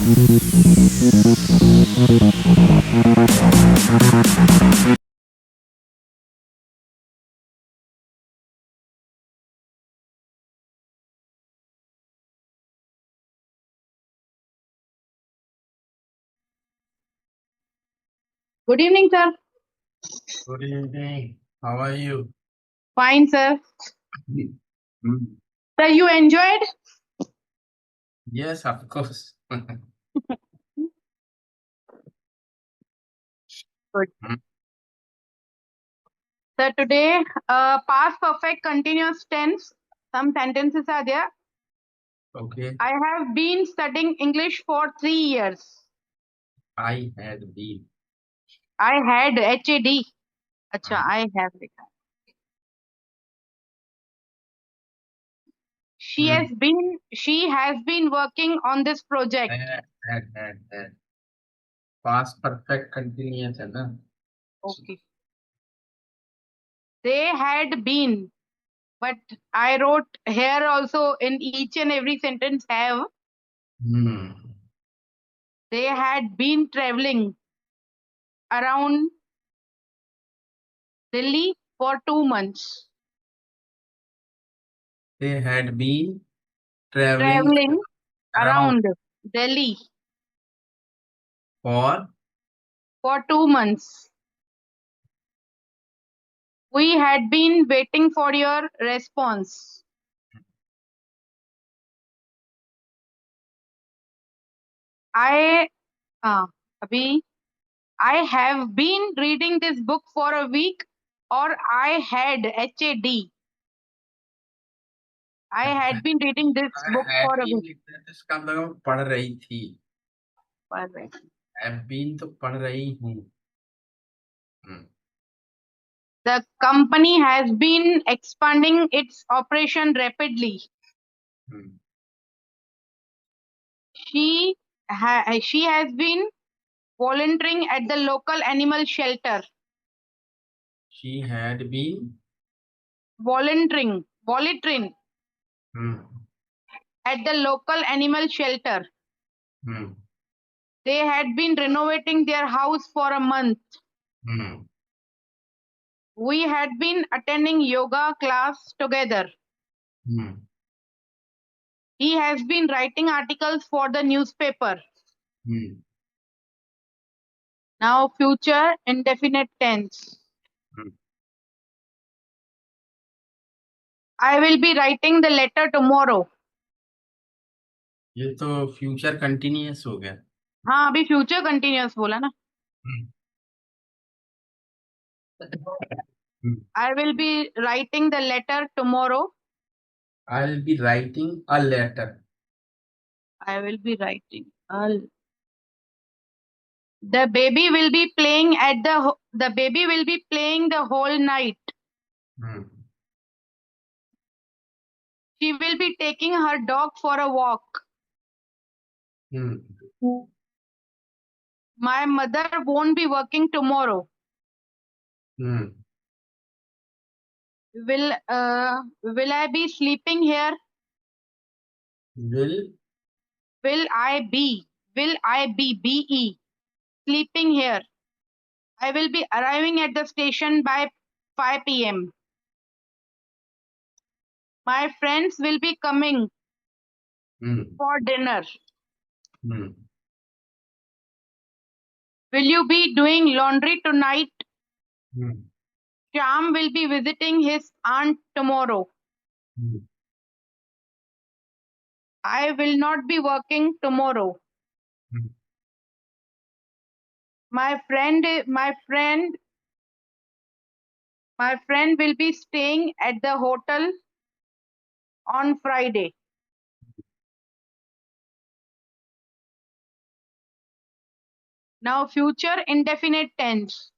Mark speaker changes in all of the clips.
Speaker 1: Good evening, sir.
Speaker 2: Good evening. How are you?
Speaker 1: Fine, sir.
Speaker 2: Hmm.
Speaker 1: Sir, you enjoyed?
Speaker 2: Yes, of course.
Speaker 1: Good.
Speaker 2: Hmm.
Speaker 1: Sir, today, past perfect continuous tense. Some sentences are there.
Speaker 2: Okay.
Speaker 1: I have been studying English for 3 years.
Speaker 2: I had been.
Speaker 1: I had HAD. Acha,
Speaker 2: Hmm.
Speaker 1: I have likha.
Speaker 2: Hmm.
Speaker 1: She has been working on this project.
Speaker 2: Had. Past perfect continuous है ना?
Speaker 1: Okay. They had been, but I wrote here also in each and every sentence have.
Speaker 2: Hmm.
Speaker 1: They had been traveling around Delhi for 2 months.
Speaker 2: They had been traveling
Speaker 1: Traveling
Speaker 2: around
Speaker 1: around Delhi
Speaker 2: for.
Speaker 1: for 2 months. We had been waiting for your response. I, Abhi, I have been reading this book for a week, or I had HAD. I had been reading this
Speaker 2: I
Speaker 1: book
Speaker 2: had
Speaker 1: for a
Speaker 2: been
Speaker 1: week.
Speaker 2: लिखना है, इसका मतलब पढ़ रही थी.
Speaker 1: Perfect.
Speaker 2: Have been तो पढ़ रही हूँ. Hmm.
Speaker 1: The company has been expanding its operation rapidly.
Speaker 2: Hmm.
Speaker 1: She has been volunteering at the local animal shelter.
Speaker 2: She had been.
Speaker 1: Volunteering
Speaker 2: Hmm.
Speaker 1: at the local animal shelter.
Speaker 2: Hmm.
Speaker 1: They had been renovating their house for a month.
Speaker 2: Hmm.
Speaker 1: We had been attending yoga class together.
Speaker 2: Hmm.
Speaker 1: He has been writing articles for the newspaper.
Speaker 2: Hmm.
Speaker 1: Now future indefinite tense.
Speaker 2: Hmm.
Speaker 1: I will be writing the letter tomorrow.
Speaker 2: ये तो future continuous हो गया.
Speaker 1: हाँ अभी future continuous बोला ना.
Speaker 2: Hmm. Hmm.
Speaker 1: I will be writing the letter tomorrow.
Speaker 2: I'll be writing a letter.
Speaker 1: I will be writing. The baby will be playing the baby will be playing the whole night.
Speaker 2: Hmm.
Speaker 1: She will be taking her dog for a walk.
Speaker 2: Hmm.
Speaker 1: My mother won't be working tomorrow.
Speaker 2: Hmm.
Speaker 1: Will I be sleeping here?
Speaker 2: Will.
Speaker 1: Will I be be sleeping here? I will be arriving at the station by 5 p.m. My friends will be coming
Speaker 2: Hmm.
Speaker 1: for dinner.
Speaker 2: Hmm.
Speaker 1: Will you be doing laundry tonight?
Speaker 2: Hmm.
Speaker 1: Sham will be visiting his aunt tomorrow.
Speaker 2: Hmm.
Speaker 1: I will not be working tomorrow.
Speaker 2: Hmm.
Speaker 1: My friend will be staying at the hotel on Friday. Now future indefinite tense.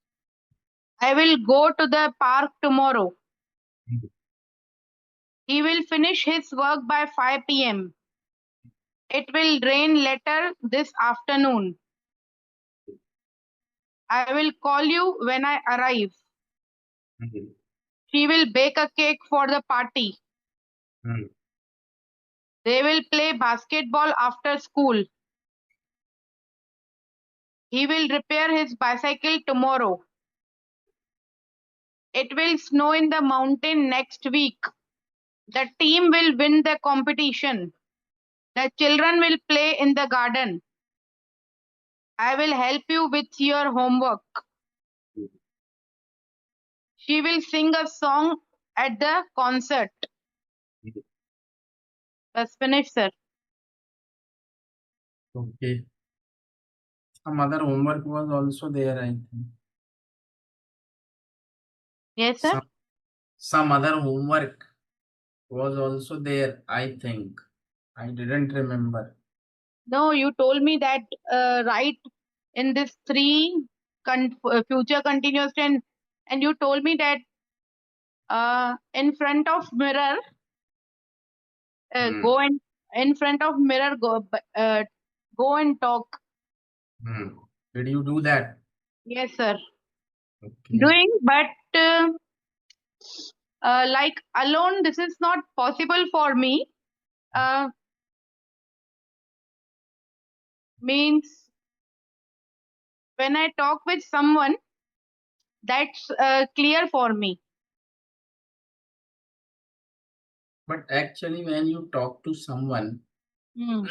Speaker 1: I will go to the park tomorrow.
Speaker 2: Hmm.
Speaker 1: He will finish his work by 5 p.m. It will rain later this afternoon. I will call you when I arrive.
Speaker 2: Hmm.
Speaker 1: She will bake a cake for the party.
Speaker 2: Hmm.
Speaker 1: They will play basketball after school. He will repair his bicycle tomorrow. It will snow in the mountain next week. The team will win the competition. The children will play in the garden. I will help you with your homework. She will sing a song at the concert. That's finished, sir.
Speaker 2: Okay. Some other homework was also there, I think.
Speaker 1: Yes, sir.
Speaker 2: Some other homework was also there, I think. I didn't remember.
Speaker 1: No, you told me that write in this three future continuous tense, and you told me that in front of mirror,
Speaker 2: Hmm.
Speaker 1: go and in front of mirror, go and talk.
Speaker 2: Hmm. Did you do that?
Speaker 1: Yes, sir.
Speaker 2: Okay.
Speaker 1: Doing, but like alone, this is not possible for me. Uh, means when I talk with someone, that's clear for me.
Speaker 2: But actually, when you talk to someone,
Speaker 1: Hmm.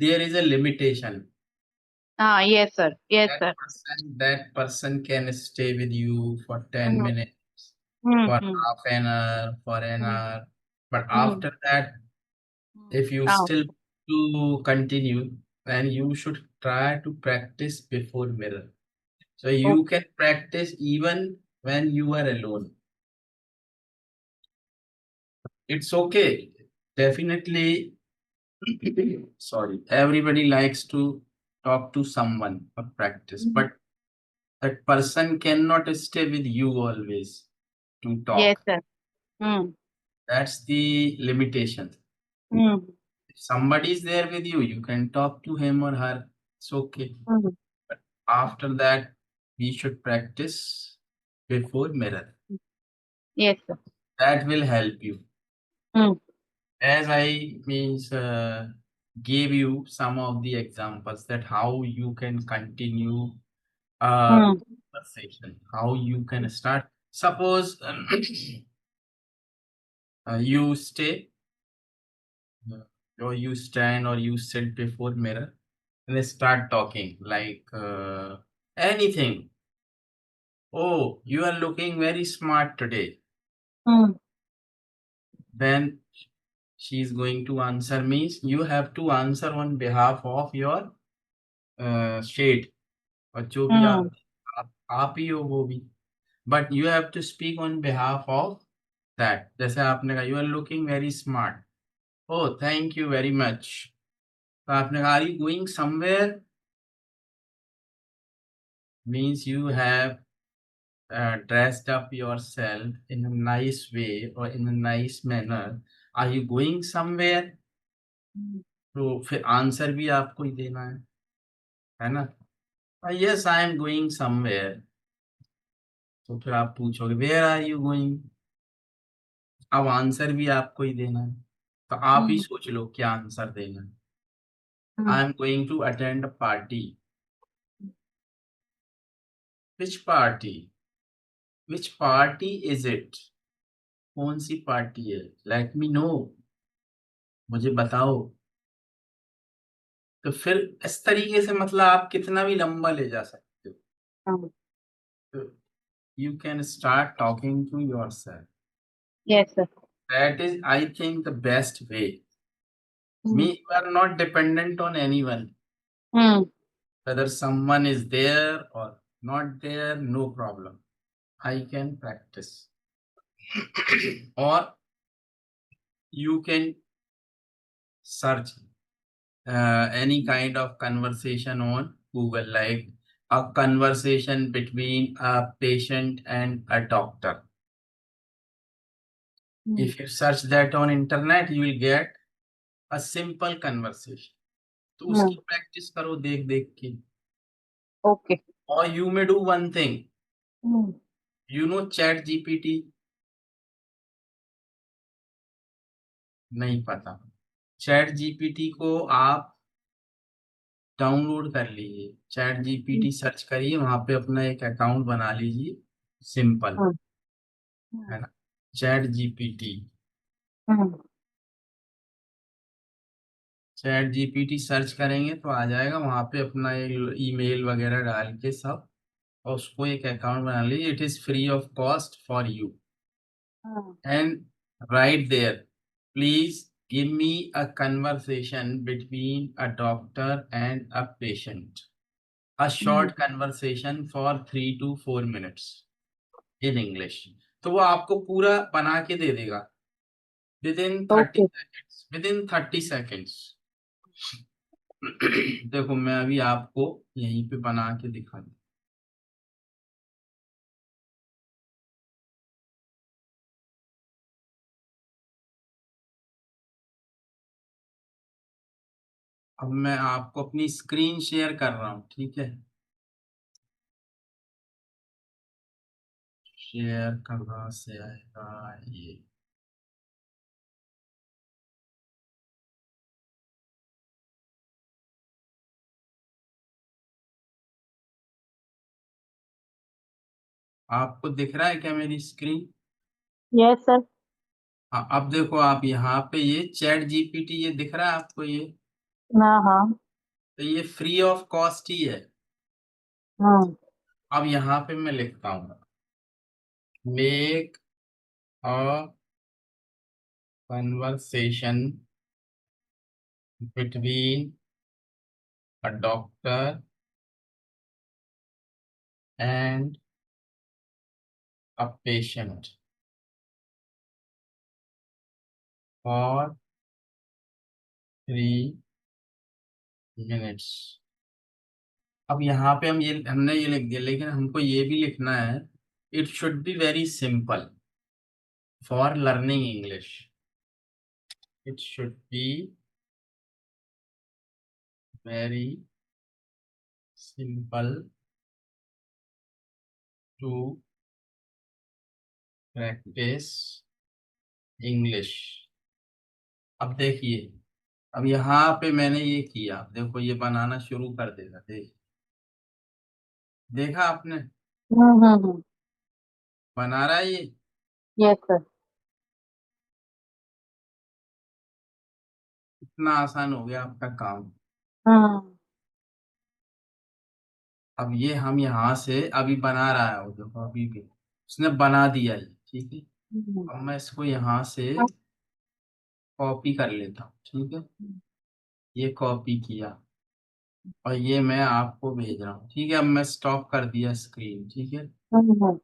Speaker 2: there is a limitation.
Speaker 1: Ah, yes, sir. Yes,
Speaker 2: That
Speaker 1: sir.
Speaker 2: person can stay with you for 10
Speaker 1: Hmm.
Speaker 2: minutes,
Speaker 1: Hmm.
Speaker 2: for
Speaker 1: Hmm.
Speaker 2: half an hour, for an
Speaker 1: Hmm.
Speaker 2: hour. But
Speaker 1: Hmm.
Speaker 2: after that,
Speaker 1: Hmm.
Speaker 2: if you
Speaker 1: Ah,
Speaker 2: still to continue, then you should try to practice before mirror. So you
Speaker 1: okay.
Speaker 2: can practice even when you are alone. It's okay. Definitely, sorry. Everybody likes to talk to someone or practice,
Speaker 1: Hmm.
Speaker 2: but that person cannot stay with you always to
Speaker 1: Yes,
Speaker 2: talk.
Speaker 1: sir. Hmm.
Speaker 2: That's the limitation.
Speaker 1: Hmm.
Speaker 2: If somebody is there with you, you can talk to him or her. It's okay.
Speaker 1: Hmm.
Speaker 2: But after that, we should practice before mirror.
Speaker 1: Yes, sir.
Speaker 2: That will help you.
Speaker 1: Hmm.
Speaker 2: As I means gave you some of the examples that how you can continue a
Speaker 1: Hmm.
Speaker 2: conversation, how you can start. Suppose you stay or you stand or you sit before mirror and they start talking like anything. Oh, you are looking very smart today.
Speaker 1: Hmm.
Speaker 2: Then she is going to answer means you have to answer on behalf of your shade और जो भी
Speaker 1: Hmm.
Speaker 2: आप ही हो वो भी but you have to speak on behalf of that जैसे आपने कहा you are looking very smart oh thank you very much तो आपने कहा are you going somewhere means you have dressed up yourself in a nice way or in a nice manner are you going somewhere
Speaker 1: Hmm.
Speaker 2: तो फिर answer भी आपको ही देना है ना yes I am going somewhere तो फिर आप पूछोगे वेयर आर यू गोइंग अब आंसर भी आपको ही देना है तो आप ही
Speaker 1: Hmm.
Speaker 2: सोच लो क्या आंसर देना है
Speaker 1: Hmm.
Speaker 2: I am going to attend a party which party which party is it कौन सी पार्टी है लेट मी नो मुझे बताओ तो फिर इस तरीके से मतलब आप कितना भी लंबा ले जा सकते हो
Speaker 1: Hmm.
Speaker 2: तो you can start talking to yourself
Speaker 1: Yes, sir.
Speaker 2: That is I think the best way me
Speaker 1: Hmm.
Speaker 2: You are not dependent on anyone
Speaker 1: Hmm.
Speaker 2: whether someone is there or not there, no problem. I can practice. Or you can search any kind of conversation on Google, like a conversation between a patient and a doctor.
Speaker 1: Hmm.
Speaker 2: If you search that on internet, you will get a simple conversation. तो
Speaker 1: Hmm.
Speaker 2: उसकी practice करो देख देख के
Speaker 1: Okay.
Speaker 2: और you may do one thing
Speaker 1: Hmm.
Speaker 2: You know chat GPT नहीं पता chat GPT को आप डाउनलोड कर लीजिए, चैट जीपीटी सर्च करिए, वहां पे अपना एक अकाउंट बना लीजिए, सिंपल
Speaker 1: हम्म,
Speaker 2: है ना। चैट जीपीटी,
Speaker 1: हम्म,
Speaker 2: चैट जीपीटी सर्च करेंगे तो आ जाएगा, वहां पे अपना ईमेल वगैरह डाल के सब, और उसको एक अकाउंट बना लीजिए। It is free of cost for you,
Speaker 1: hmm,
Speaker 2: and right there, please give me a conversation between a doctor and a patient. A
Speaker 1: hmm,
Speaker 2: short conversation for 3 to 4 minutes in English. तो वो आपको पूरा बना के दे देगा with in thirty
Speaker 1: okay.
Speaker 2: Seconds with in 30 seconds. देखो मैं अभी आपको यहीं पे बना के दिखा दूँ। अब मैं आपको अपनी स्क्रीन शेयर कर रहा हूँ, ठीक है। शेयर कहाँ से आएगा ये, आपको दिख रहा है क्या मेरी स्क्रीन?
Speaker 1: Yes sir.
Speaker 2: हाँ, अब देखो आप यहाँ पे ये चैट जीपीटी ये दिख रहा है आपको ये,
Speaker 1: हाँ हाँ।
Speaker 2: तो ये फ्री ऑफ कॉस्ट ही है।
Speaker 1: हम्म,
Speaker 2: अब यहाँ पे मैं लिखता हूँ, make a conversation between a doctor and a patient for 3 minutes. अब यहाँ पे हमने ये लिख दिया, लेकिन हमको ये भी लिखना है, it should be very simple for learning English. It should be very simple to practise English. अब देखिए, अब यहाँ पे मैंने ये किया, देखो ये बनाना शुरू कर देगा, देखा आपने, बना रहा है ये।
Speaker 1: Yes sir.
Speaker 2: इतना आसान हो गया आपका काम।
Speaker 1: हम्म,
Speaker 2: अब ये हम यहाँ से अभी बना रहा है, वो देखो अभी भी उसने बना दिया ये, ठीक है।
Speaker 1: हम्म,
Speaker 2: अब मैं इसको यहाँ से कॉपी कर लेता हूँ, ठीक है। ये कॉपी किया और ये मैं आपको भेज रहा हूँ, ठीक है। अब मैं स्टॉप कर दिया स्क्रीन, ठीक है।
Speaker 1: हम्म,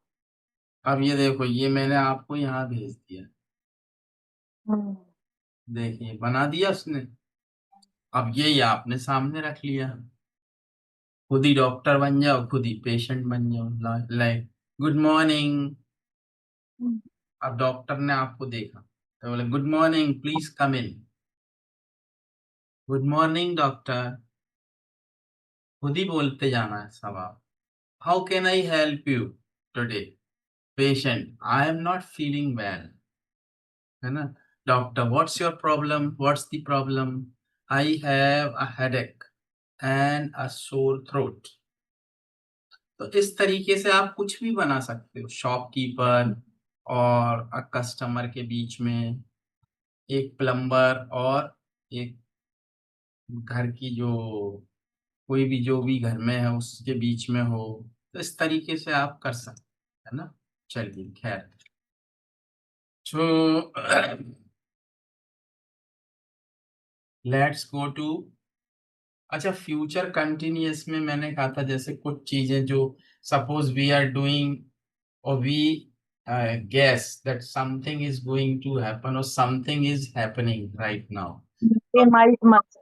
Speaker 2: अब ये देखो, ये मैंने आपको यहाँ भेज दिया,
Speaker 1: हम्म,
Speaker 2: देखिए बना दिया उसने। अब ये आपने सामने रख लिया, खुद ही डॉक्टर बन जाओ, खुद ही पेशेंट बन जाओ, लाइक गुड मॉर्निंग।
Speaker 1: हम्म,
Speaker 2: अब डॉक्टर ने आपको देखा तो बोले good morning, please come in. Good morning doctor, खुद ही बोलते जाना है सब आप। How can I help you today? Patient, I am not feeling well, है ना। Doctor, what's your problem? What's the problem? I have a headache and a sore throat. तो इस तरीके से आप कुछ भी बना सकते हो, शॉपकीपर और कस्टमर के बीच में, एक प्लम्बर और एक घर की जो कोई भी जो भी घर में है उसके बीच में हो, तो इस तरीके से आप कर सकते, है ना। चलिए खैर, तो लेट्स गो टू, अच्छा फ्यूचर कंटिन्यूअस में मैंने कहा था जैसे कुछ चीजें जो suppose we are doing, or we guess that something is going to happen or something is happening right now.
Speaker 1: ये माइट मत।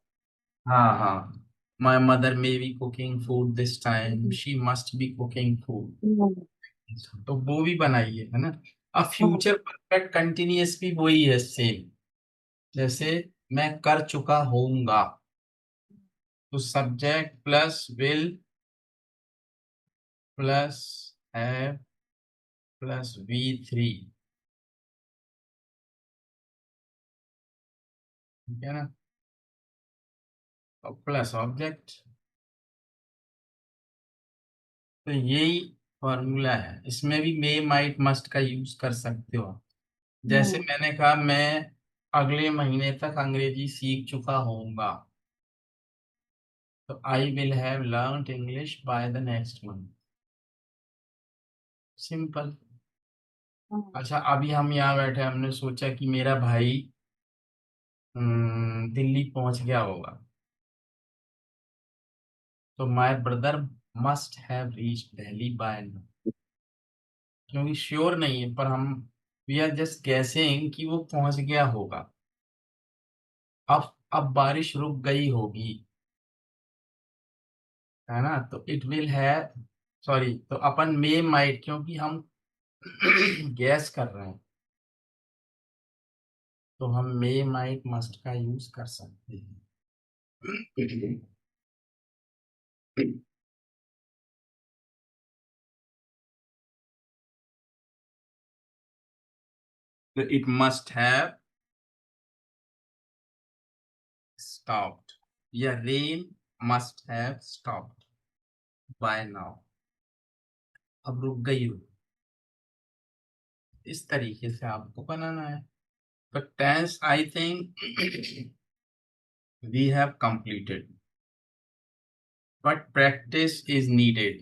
Speaker 2: हाँ हाँ, my mother may be cooking food this time, she must be cooking food, तो वो भी बनाइए, है ना। अब फ्यूचर परफेक्ट कंटिन्यूअस भी वही है सेम, जैसे मैं कर चुका होऊंगा, तो subject plus will plus have plus V3, ठीक है ना, और प्लस ऑब्जेक्ट। तो यही फॉर्मूला है, इसमें भी मे माइट मस्ट का यूज कर सकते हो आप। जैसे मैंने कहा मैं अगले महीने तक अंग्रेजी सीख चुका होऊंगा, तो I will have learned English by the next month. Simple. अच्छा, अभी हम यहाँ बैठे, हमने सोचा कि मेरा भाई दिल्ली पहुंच गया होगा, तो my brother must have reached Delhi by now. क्योंकि श्योर नहीं है, पर हम वी आर जस्ट गैसिंग कि वो पहुंच गया होगा। अब बारिश रुक गई होगी, है ना, तो इट विल है, सॉरी, तो अपन मे माइट, क्योंकि हम गैस कर रहे हैं, तो हम मे माइट मस्ट का यूज कर सकते हैं। तो इट मस्ट हैव स्टॉप्ड, या rain must have stopped bye now, अब रुक गई हो। इस तरीके से आपको बनाना है। तो tense I think we have completed, but practice is needed,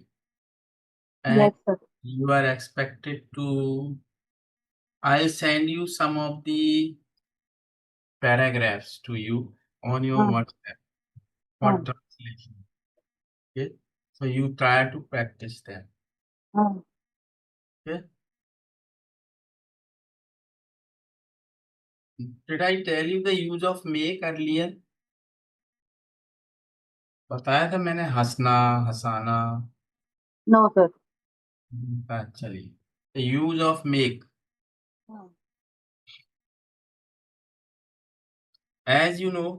Speaker 2: and
Speaker 1: Yes, sir.
Speaker 2: you are expected to. I'll send you some of the paragraphs to you on your
Speaker 1: Hmm.
Speaker 2: WhatsApp for
Speaker 1: Hmm.
Speaker 2: translation. Okay, so you try to practice them.
Speaker 1: Hmm.
Speaker 2: Okay, did I tell you the use of make earlier? बताया था मैंने, हंसना, हंसाना।
Speaker 1: No, sir.
Speaker 2: चलिए, the use of make,
Speaker 1: Hmm.
Speaker 2: as you know,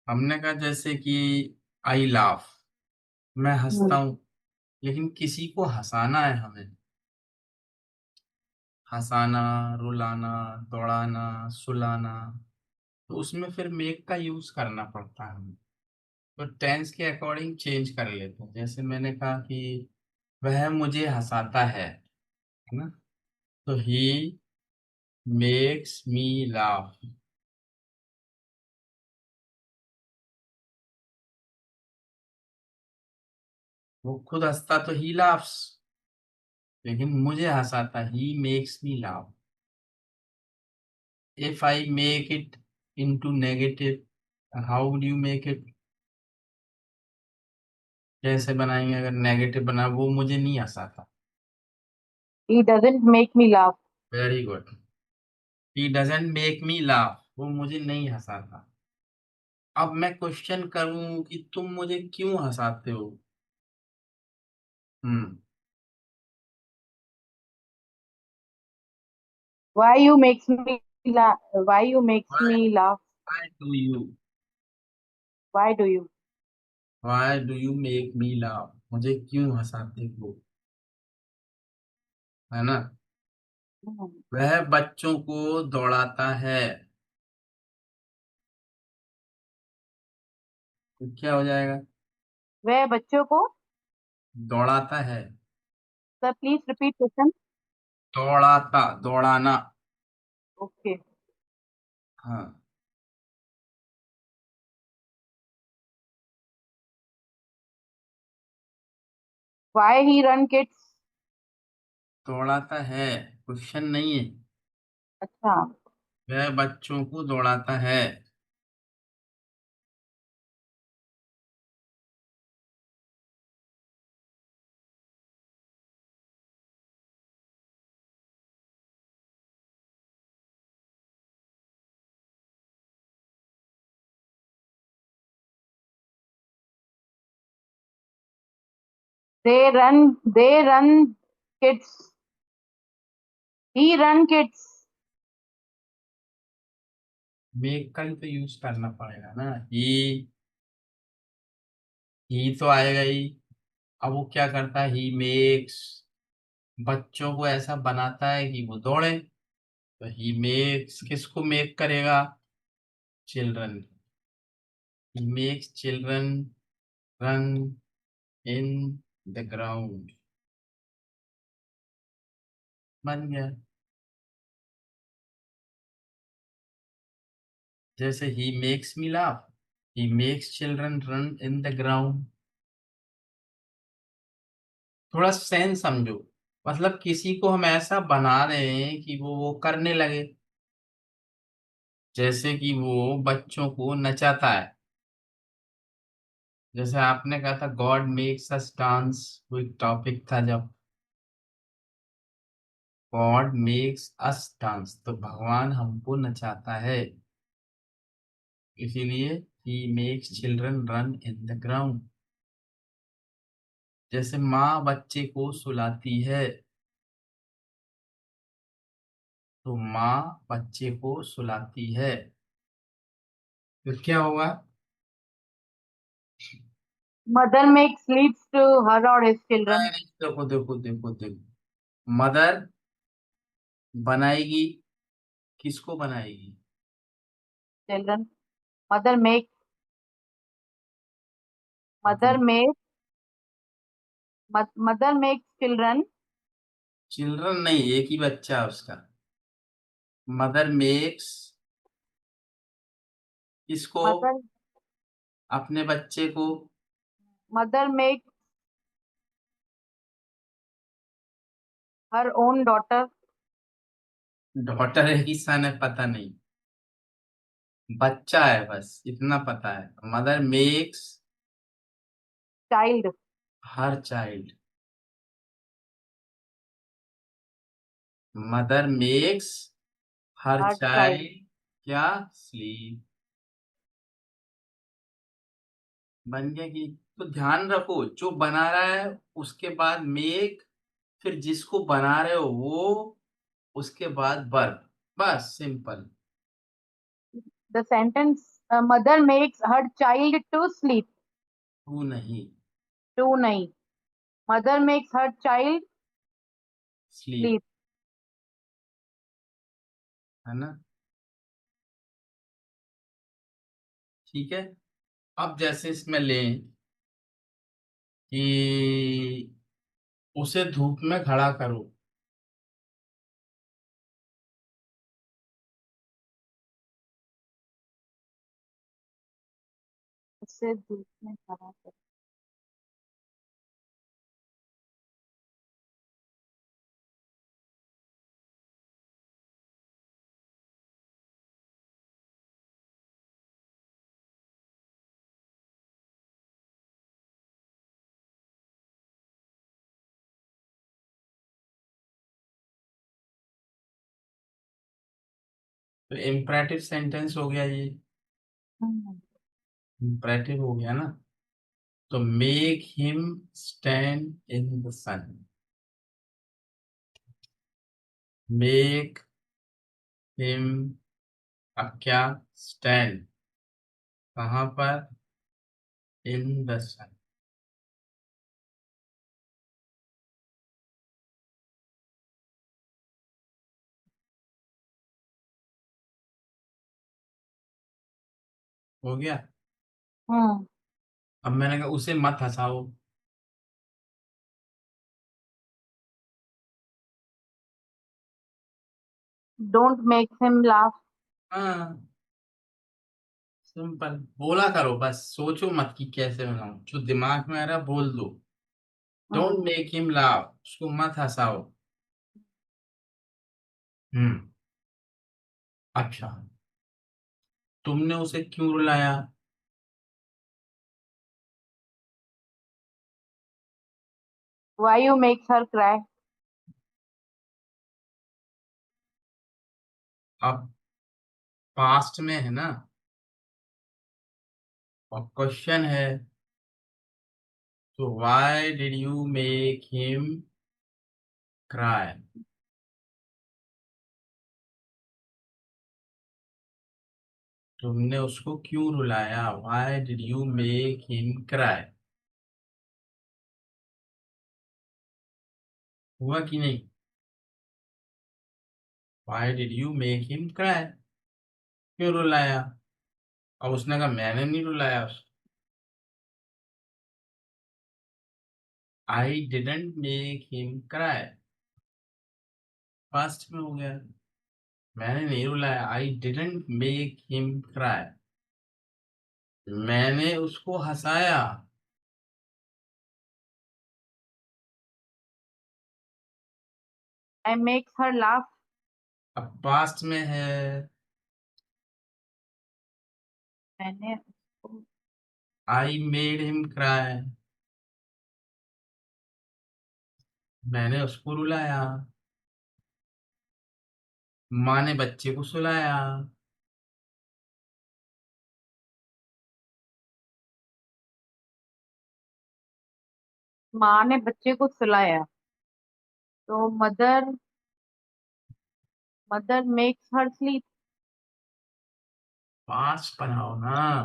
Speaker 2: हमने कहा जैसे कि आई laugh, मैं हंसता
Speaker 1: Hmm.
Speaker 2: हूँ, लेकिन किसी को हंसाना है हमें, हंसाना, रुलाना, दौड़ाना, सुलाना, तो उसमें फिर मेक का यूज करना पड़ता है हमें। तो टेंस के अकॉर्डिंग चेंज कर लेते हैं। जैसे मैंने कहा कि वह मुझे हंसाता है ना, तो ही मेक्स मी लाफ। वो खुद हंसता तो ही लाफ्स, लेकिन मुझे हंसाता, he makes me laugh. If I make it into negative, how would you make it? कैसे बनाएंगे अगर नेगेटिव बना? वो मुझे नहीं हंसाता।
Speaker 1: He doesn't make me laugh.
Speaker 2: Very good. He doesn't make me laugh, वो मुझे नहीं हंसाता। अब मैं क्वेश्चन करूं कि तुम मुझे क्यों हंसाते हो? हम्म।
Speaker 1: Why you makes me laugh? Why you makes
Speaker 2: why
Speaker 1: me laugh?
Speaker 2: Do you,
Speaker 1: Why do you?
Speaker 2: Why do you make me laugh, मुझे क्यों हंसाते हो, है ना।
Speaker 1: Hmm.
Speaker 2: वह बच्चों को दौड़ाता है, तो क्या हो जाएगा?
Speaker 1: वह बच्चों को,
Speaker 2: दौड़ाता है,
Speaker 1: sir, please repeat question.
Speaker 2: दौड़ाता, दौड़ाना।
Speaker 1: Okay.
Speaker 2: हाँ,
Speaker 1: Why he run kids?
Speaker 2: दौड़ाता है, क्वेश्चन नहीं है।
Speaker 1: अच्छा.
Speaker 2: वह बच्चों को दौड़ाता है।
Speaker 1: They run kids. He run kids.
Speaker 2: Make का ही तो यूज करना पड़ेगा ना। ही तो आएगा ही। अब वो क्या करता है? ही मेक्स, बच्चों को ऐसा बनाता है कि वो दौड़े, तो ही मेक्स किसको मेक करेगा? Children. He makes children run in the ground. बन गया। जैसे ही makes me laugh, he makes children run in the ground. थोड़ा सेंस समझो। मतलब किसी को हम ऐसा बना रहे हैं कि वो करने लगे। जैसे कि वो बच्चों को नचाता है। जैसे आपने कहा था गॉड मेक्स अस डांस, कोई टॉपिक था जब। गॉड मेक्स अस डांस, तो भगवान हमको नचाता है। इसीलिए he makes children run in the ground. जैसे माँ बच्चे को सुलाती है, तो माँ बच्चे को सुलाती है, तो क्या होगा?
Speaker 1: Mother makes sleeps to her or his children.
Speaker 2: नहीं, देखो देखो देखो देखो, मदर बनाएगी, किसको बनाएगी?
Speaker 1: Children. Mother makes mother
Speaker 2: मतलब
Speaker 1: makes mother makes children.
Speaker 2: Children नहीं, एक ही बच्चा है उसका। मदर मेक्स किसको?
Speaker 1: Mother
Speaker 2: अपने बच्चे को।
Speaker 1: mother makes her own daughter
Speaker 2: daughter है कि सन है पता नहीं, बच्चा है बस इतना पता है। Mother makes
Speaker 1: child.
Speaker 2: Her child. Mother makes हर
Speaker 1: Her child.
Speaker 2: चाइल्ड क्या? स्लीप। बन गया कि? तो ध्यान रखो, जो बना रहा है उसके बाद मेक, फिर जिसको बना रहे हो वो, उसके बाद वर्ब। बस simple.
Speaker 1: The sentence mother makes her child to sleep.
Speaker 2: To नहीं,
Speaker 1: To nahi. Mother makes her child
Speaker 2: sleep.
Speaker 1: sleep.
Speaker 2: है ना? ठीक है। अब जैसे इसमें लें कि उसे धूप में खड़ा करो।
Speaker 1: उससे धूप में खड़ा कर.
Speaker 2: तो इम्परेटिव सेंटेंस हो गया ये।
Speaker 1: हम्म.
Speaker 2: इम्परेटिव हो गया ना। तो make him stand in the sun. Make him, अब क्या? स्टैंड कहाँ पर? In the sun. हो गया।
Speaker 1: हम्म.
Speaker 2: अब मैंने कहा उसे मत हंसाओ।
Speaker 1: Don't make him laugh.
Speaker 2: हाँ, सिंपल बोला करो, बस सोचो मत कि कैसे बनाऊं, जो दिमाग में आ रहा है बोल दो। Don't
Speaker 1: hmm.
Speaker 2: Make him laugh, उसको मत हंसाओ। हम्म। अच्छा, तुमने उसे क्यों रुलाया?
Speaker 1: Why you makes her cry?
Speaker 2: अब पास्ट में है ना, और क्वेश्चन है, तो why did you make him cry? तुमने उसको क्यों रुलाया? Why did you make him cry? हुआ कि नहीं? Why did you make him cry? क्यों रुलाया? अब उसने कहा मैंने नहीं रुलाया उसको। I didn't make him cry, past में हो गया। मैंने नहीं रुलाया, I didn't make him cry, मैंने उसको हंसाया।
Speaker 1: I makes her laugh.
Speaker 2: अब पास्ट में है,
Speaker 1: मैंने उसको
Speaker 2: आई मेड हिम क्राई, मैंने उसको रुलाया। माँ ने बच्चे को सुलाया।
Speaker 1: माँ ने बच्चे को सुलाया। तो mother mother makes her sleep.
Speaker 2: Past बनाओ ना,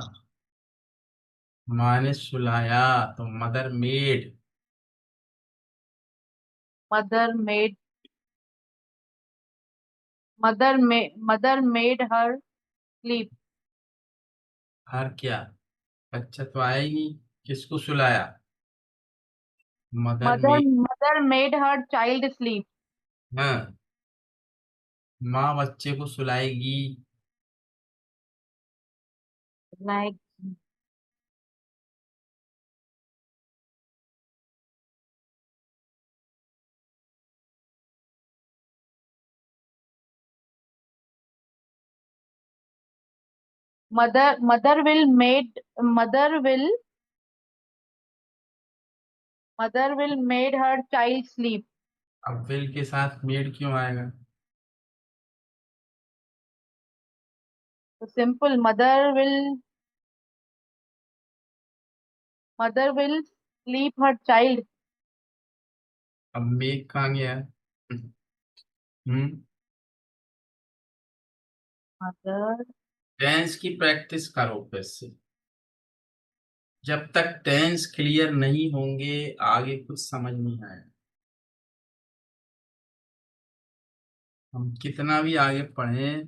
Speaker 2: माँ ने सुलाया तो mother made,
Speaker 1: mother made mother made her sleep.
Speaker 2: Her क्या, बच्चा तो आया ही नहीं, किसको सुलाया, mother
Speaker 1: mother
Speaker 2: made.
Speaker 1: Mother made her child sleep.
Speaker 2: हाँ, माँ बच्चे को सुलाएगी।
Speaker 1: Like mother mother will made mother will mother will made her child sleep.
Speaker 2: अब विल के साथ मेड क्यों आएगा?
Speaker 1: तो simple mother will sleep her child.
Speaker 2: अब मेक कहाँ गया? हम्म,
Speaker 1: मदर
Speaker 2: टेंस की प्रैक्टिस करो फिर से। जब तक टेंस क्लियर नहीं होंगे आगे कुछ समझ नहीं आएगा। हम कितना भी आगे पढ़ें,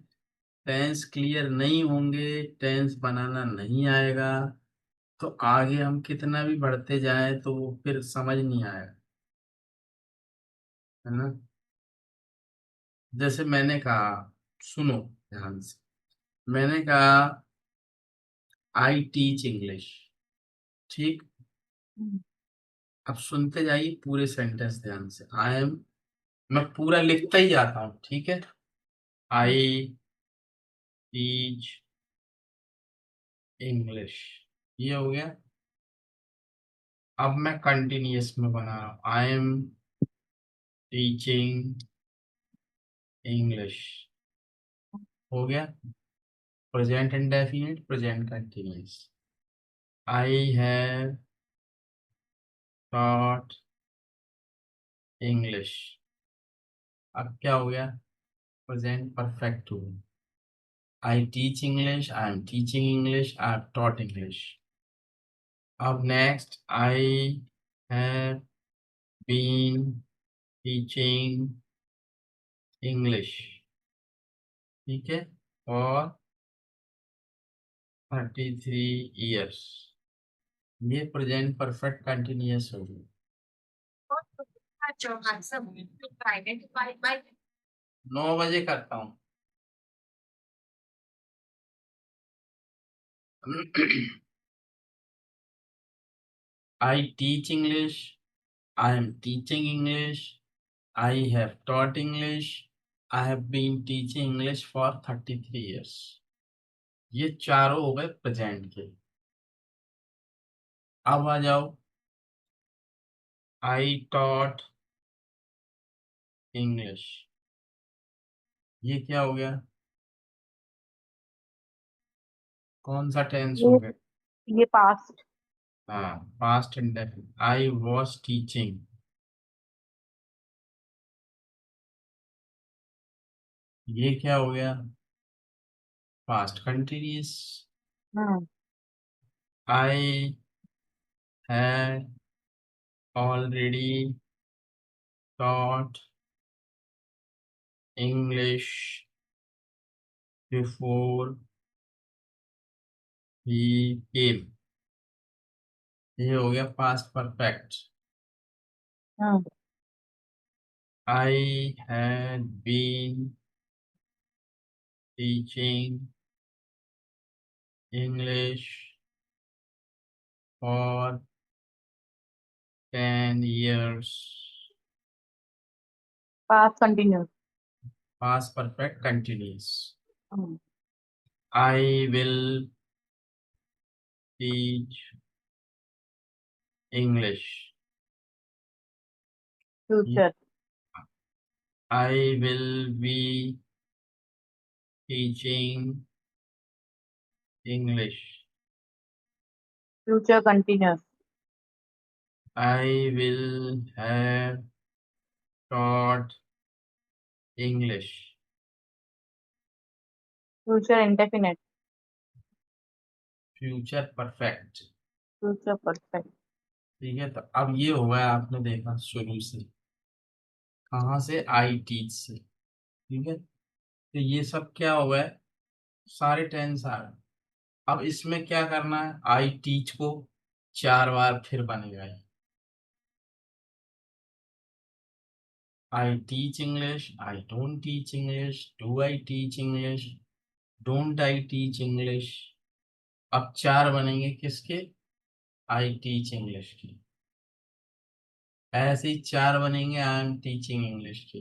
Speaker 2: टेंस क्लियर नहीं होंगे, टेंस बनाना नहीं आएगा, तो आगे हम कितना भी बढ़ते जाएं तो वो फिर समझ नहीं आएगा, है ना। जैसे मैंने कहा, सुनो ध्यान से, मैंने कहा आई टीच इंग्लिश, ठीक। अब सुनते जाइए पूरे सेंटेंस ध्यान से। आई एम, मैं पूरा लिखता ही जाता हूँ, ठीक है। आई टीच इंग्लिश, ये हो गया। अब मैं कंटिन्यूअस में बना रहा हूँ, आई एम टीचिंग इंग्लिश, हो गया। Present indefinite, present continuous. I have taught English, अब क्या हो गया, प्रेजेंट परफेक्ट हो गया। I teach English, I am teaching English, I have taught English. अब next, I have been teaching English, ठीक है, और 33 years, ये प्रेजेंट परफेक्ट कंटिन्यूअस हो गया। 9 बजे करता हूँ। I teach English, I am teaching English, I have taught English, I have been teaching English for 33 years, ये चारों हो गए प्रेजेंट के। अब आ जाओ, आई टॉट इंग्लिश, ये क्या हो गया, कौन सा टेंस हो
Speaker 1: ये
Speaker 2: गया?
Speaker 1: ये पास्ट।
Speaker 2: हाँ, past indefinite. I was teaching, ये क्या हो गया, past continuous.
Speaker 1: Hmm
Speaker 2: I had already taught English before he came, ये हो गया past perfect.
Speaker 1: Hmm.
Speaker 2: I had been teaching English for 10 years.
Speaker 1: Past continuous.
Speaker 2: Past perfect continuous.
Speaker 1: Hmm.
Speaker 2: I will teach English.
Speaker 1: Future.
Speaker 2: I will be teaching English.
Speaker 1: Future continuous.
Speaker 2: I will have taught English.
Speaker 1: Future indefinite.
Speaker 2: Future perfect.
Speaker 1: Future perfect.
Speaker 2: ठीक है, तो अब ये हो गया, आपने देखा शुरू से, कहाँ से, आई टीच से। ठीक है, तो ये सब क्या हुआ है, सारे टेंस आ गए। अब इसमें क्या करना है, आई टीच को 4 बार फिर बनेगा ये। आई teach English, I don't teach English, do I teach English, don't I teach English. अब 4 बनेंगे किसके, आई टीच इंग्लिश के। ऐसे ही 4 बनेंगे आई एम टीचिंग इंग्लिश के।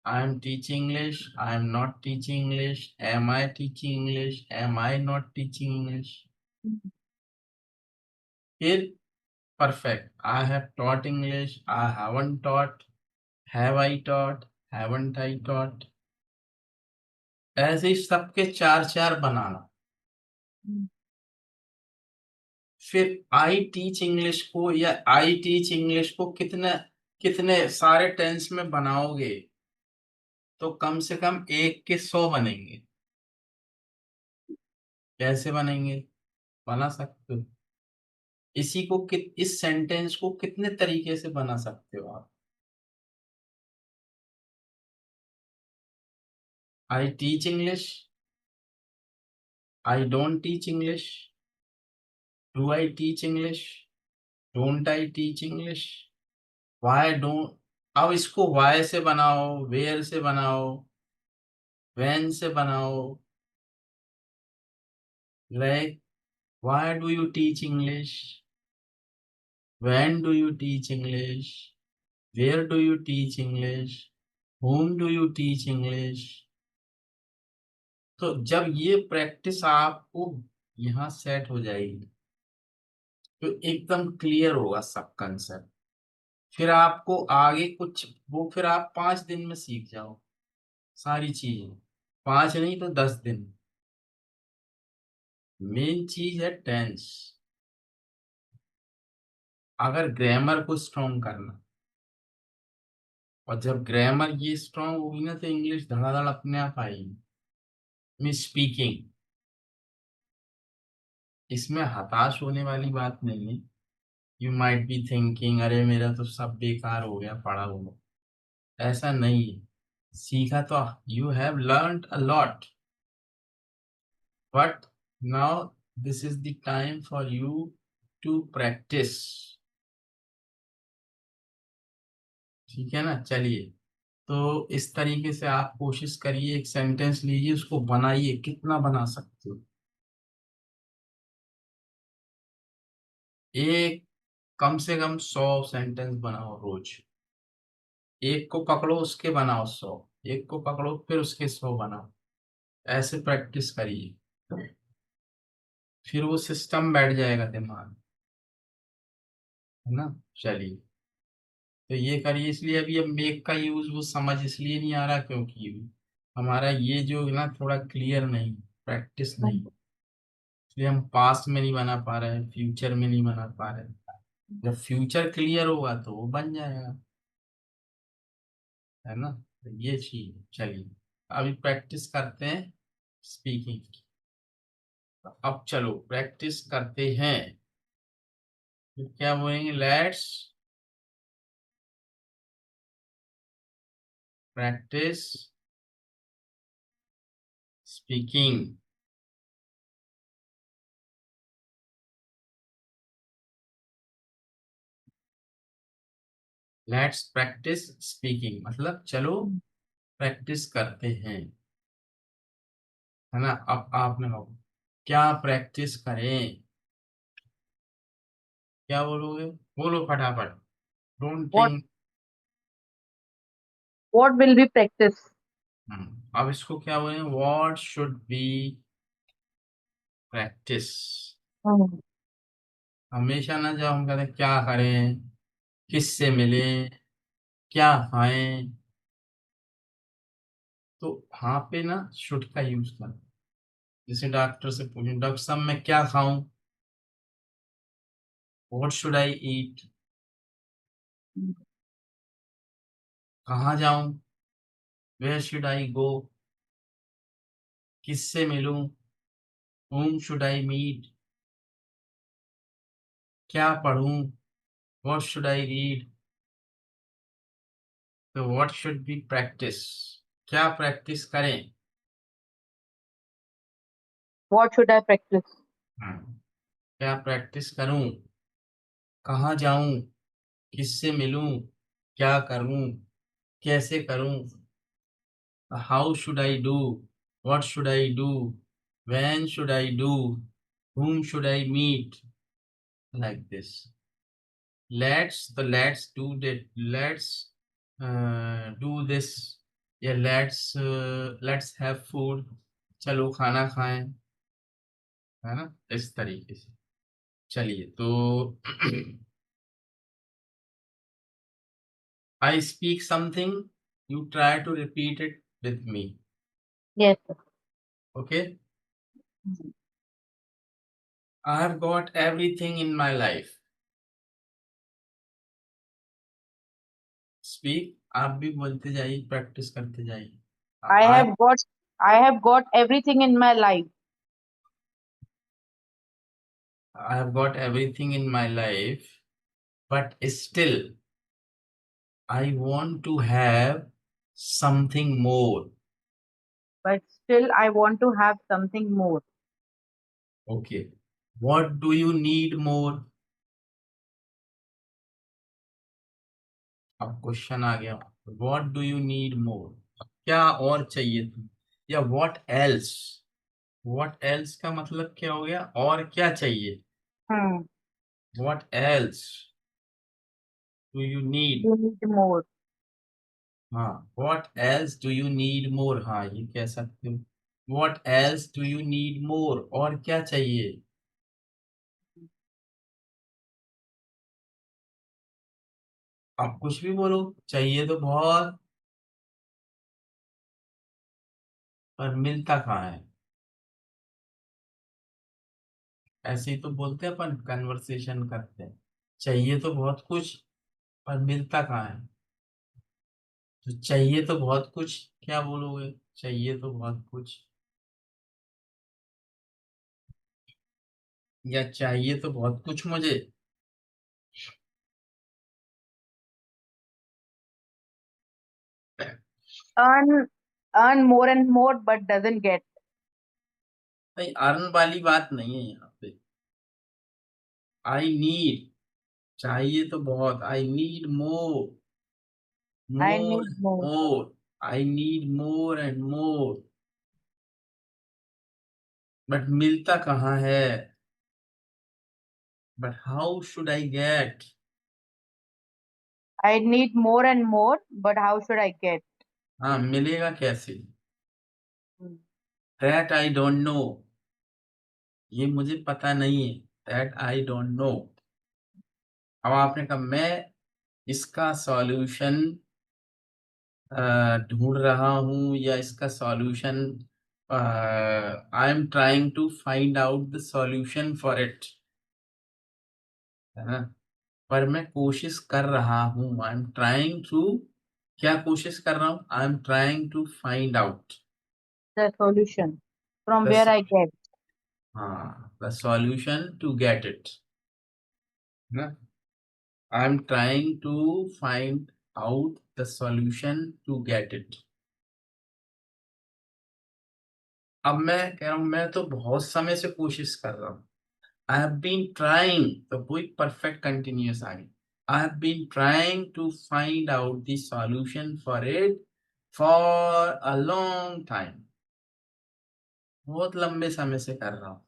Speaker 2: I am teaching English. I am not teaching English. Am I teaching English? Am I not teaching English? फिर perfect. I have taught English. I haven't taught. Have I taught? Haven't I taught? ऐसे ही सबके 4 4 बनाना।
Speaker 1: Hmm.
Speaker 2: फिर आई teach English को या आई teach English को कितने कितने सारे टेंस में बनाओगे, तो कम से कम 1 के 100 बनेंगे। कैसे बनेंगे, बना सकते हो। इस सेंटेंस को कितने तरीके से बना सकते हो आप। आई teach English, I don't teach English, do I teach English, don't I teach English, why don't. अब इसको वाई से बनाओ, वेयर से बनाओ, व्हेन से बनाओ। Like why do you teach English, when do you teach English, where do you teach English, whom do you teach English। तो जब ये प्रैक्टिस आपको यहाँ सेट हो जाएगी, तो एकदम क्लियर होगा सब कंसेप्ट। फिर आपको आगे कुछ वो फिर आप 5 दिन में सीख जाओ सारी चीजें, 5 नहीं तो 10 दिन। मेन चीज है टेंस। अगर ग्रामर को स्ट्रॉन्ग करना, और जब ग्रामर ये स्ट्रॉन्ग होगी ना, तो इंग्लिश धड़ाधड़ अपने आप आएगी। मिस स्पीकिंग, इसमें हताश होने वाली बात नहीं है। यू माइट बी थिंकिंग अरे मेरा तो सब बेकार हो गया पढ़ा हुआ, ऐसा नहीं है। सीखा तो, you have learned a lot, but now this is the time for you to practise. ठीक है ना, चलिए। तो इस तरीके से आप कोशिश करिए, एक सेंटेंस लीजिए, उसको बनाइए, कितना बना सकते हो। एक कम से कम 100 सेंटेंस बनाओ रोज। एक को पकड़ो उसके बनाओ 100, एक को पकड़ो फिर उसके 100 बनाओ। ऐसे प्रैक्टिस करिए, फिर वो सिस्टम बैठ जाएगा दिमाग में, है ना। चलिए, तो ये करिए। इसलिए अभी अब मेक का यूज वो समझ इसलिए नहीं आ रहा क्योंकि हमारा ये जो है ना थोड़ा क्लियर नहीं, प्रैक्टिस नहीं, इसलिए हम पास्ट में नहीं बना पा रहे हैं, फ्यूचर में नहीं बना पा रहे हैं। जब फ्यूचर क्लियर होगा तो वो बन जाएगा, है ना। तो ये चीज है। चलिए, अभी प्रैक्टिस करते हैं स्पीकिंग की। तो अब चलो प्रैक्टिस करते हैं। तो क्या बोलेंगे, let's practice speaking. Let's practice speaking मतलब चलो प्रैक्टिस करते हैं, है ना। अब आपने बोलो क्या प्रैक्टिस करें, क्या बोलोगे, बोलो फटाफट, don't
Speaker 1: What
Speaker 2: think.
Speaker 1: what will be practice?
Speaker 2: अब इसको क्या बोलें, what should be practice.
Speaker 1: Hmm.
Speaker 2: हमेशा ना जब हम कहते हैं क्या करें, किससे मिलें, क्या खाएं, तो वहां पे ना शुड का यूज कर। जैसे डॉक्टर से पूछूं, डॉक्टर साहब मैं क्या खाऊं, व्हाट शुड आई ईट। कहाँ जाऊं, वेयर शुड आई गो। किससे मिलूं, whom शुड आई मीट। क्या पढ़ूं, व्हाट शुड आई रीड। तो व्हाट शुड बी प्रैक्टिस, क्या प्रैक्टिस करें।
Speaker 1: What should I practice?
Speaker 2: क्या प्रैक्टिस करूं, कहाँ जाऊं, किससे मिलूं, क्या करूं, कैसे करूं। How should I do, what should I do, when should I do, whom should I meet, like this. let's do this, या let's have food, चलो खाना खाएं, है ना, इस तरीके से। चलिए तो I speak something, you try to repeat it with me,
Speaker 1: Yes, sir.
Speaker 2: okay? I have got everything in my life. Speak, आप भी बोलते जाइए, प्रैक्टिस करते जाइए।
Speaker 1: I
Speaker 2: I
Speaker 1: have got I have got everything in my life,
Speaker 2: I have got everything in my life, but still I want to have something more.
Speaker 1: but still I want to have something more.
Speaker 2: Okay. What do you need more? अब question आ गया, What do you need more? क्या और चाहिए तुम, या what else? What else का मतलब क्या हो गया, और क्या चाहिए।
Speaker 1: Hmm.
Speaker 2: What else do you need?
Speaker 1: You need more.
Speaker 2: हाँ, What else do you need more, हाँ ये कह सकते हो। What else do you need more, और क्या चाहिए। आप कुछ भी बोलो, चाहिए तो बहुत, पर मिलता कहाँ है। ऐसे ही तो बोलते हैं अपन, कन्वर्सेशन करते हैं, चाहिए तो बहुत कुछ, पर मिलता कहाँ है। तो चाहिए तो बहुत कुछ, क्या बोलोगे, चाहिए तो बहुत कुछ, या चाहिए तो बहुत कुछ मुझे।
Speaker 1: Earn earn more and more but doesn't get.
Speaker 2: भाई अर्न वाली बात नहीं है यहाँ पे। आई नीड, चाहिए तो बहुत, I need more,
Speaker 1: I
Speaker 2: more,
Speaker 1: need more.
Speaker 2: More, I need more and more, but मिलता कहाँ है। But how should I get,
Speaker 1: I need more and more, but how should I get?
Speaker 2: हाँ मिलेगा कैसे,
Speaker 1: Hmm.
Speaker 2: That I don't know, ये मुझे पता नहीं है, दैट आई डोंट नो। अब आपने कहा मैं इसका सॉल्यूशन ढूंढ रहा हूँ, या इसका solution I am trying to find out the solution for it, है ना। पर मैं कोशिश कर रहा हूँ, आई एम ट्राइंग टू, क्या कोशिश कर रहा हूँ, I am trying to find out
Speaker 1: The solution from
Speaker 2: the,
Speaker 1: where I get.
Speaker 2: हाँ the solution to get it, है ना। I am trying to find out the solution to get it. अब मैं कह रहा हूँ मैं तो बहुत समय से कोशिश कर रहा हूँ, आई हैव बीन ट्राइंग, तो कोई परफेक्ट कंटिन्यूअस आ गई। I have been trying to find out the solution for it for a long time. बहुत लंबे समय से कर रहा हूँ,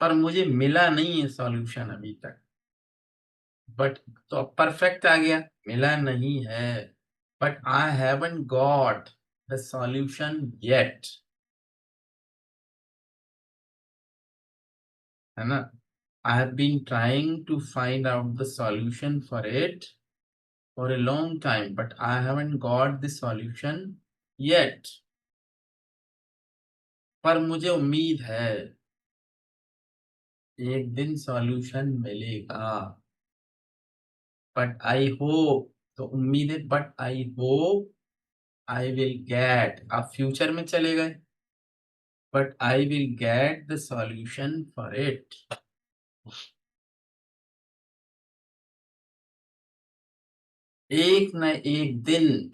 Speaker 2: पर मुझे मिला नहीं है सॉल्यूशन अभी तक। बट तो अब परफेक्ट आ गया, मिला नहीं है, but I haven't got the solution yet, है ना। I have been trying to find out the solution for it for a long time, but I haven't got the solution yet. पर मुझे उम्मीद है एक दिन सॉल्यूशन मिलेगा। बट आई होप, तो उम्मीद है, but I hope I will get, आप फ्यूचर में चले गए, but I will get the solution for it. एक न एक दिन